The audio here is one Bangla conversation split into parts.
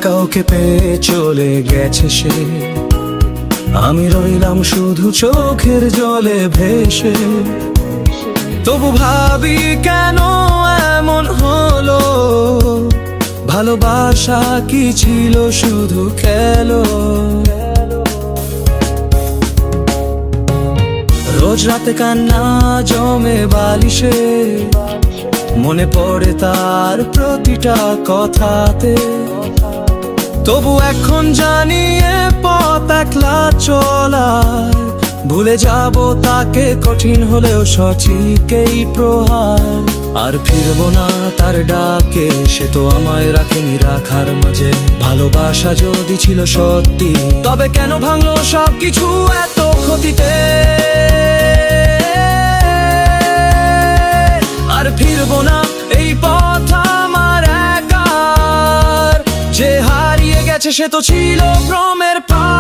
কাউকে পেয়ে চলে গেছে সে, আমি রইলাম শুধু চোখের জলে ভেসে। তবু ভাবি কেন এমন হলো, ভালোবাসা কি ছিল শুধু খেলো। রোজ রাতে কান্না জমে বালিশে, মনে পড়ে তার প্রতিটা কথাতে। তবু এখন জানি এ পথ একলা চলার, ভুলে যাব তাকে কঠিন হলেও সঠিক এই প্রহার। আর ফিরবো না তার ডাকে, সে তো আমায় রাখেনি রাখার মাঝে। ভালোবাসা যদি ছিল সত্যি, তবে কেন ভাঙলো সবকিছু এত ক্ষতিতে। আর ফিরবো না এই পথ আমার একার, যে হারিয়ে গেছে সে তো ছিল ভ্রমের পার।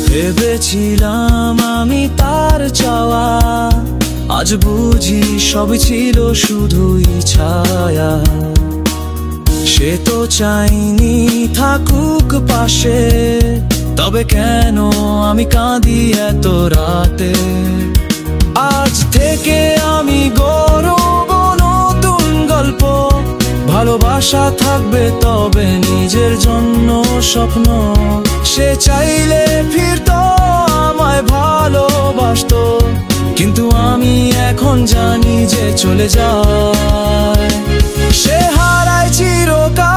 ভেবেছিলাম আমি তার চাওয়া, আজ বুঝি সবই ছিল শুধুই ছায়া। সে তো চাইনি থাকুক পাশে, তবে কেন আমি কাঁদি এত রাতে। আজ থেকে আমি গড়ব নতুন গল্প, ভালোবাসা থাকবে তবে নিজের জন্য স্বপ্ন। সে চাইলে ফিরতো আমায় ভালোবাসতো, কিন্তু আমি এখন জানি যে চলে যায় সে হারায় চিরকাল।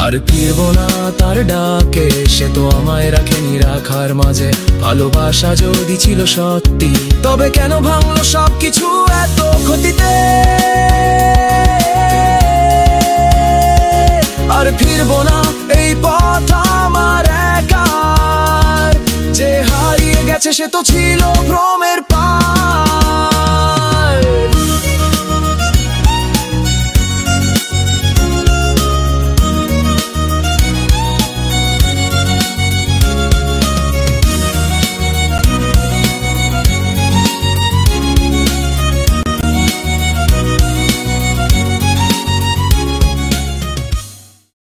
আর ফিরবো না তার ডাকে, সে তো আমায় রাখেনি রাখার মাঝে। ভালোবাসা যদি ছিল সত্যি, তবে কেন ভাঙলো সবকিছু এত ক্ষতিতে। আর ফিরবো না এই পথ আমার একার, যে হারিয়ে গেছে সে তো ছিল ভ্রমের পার।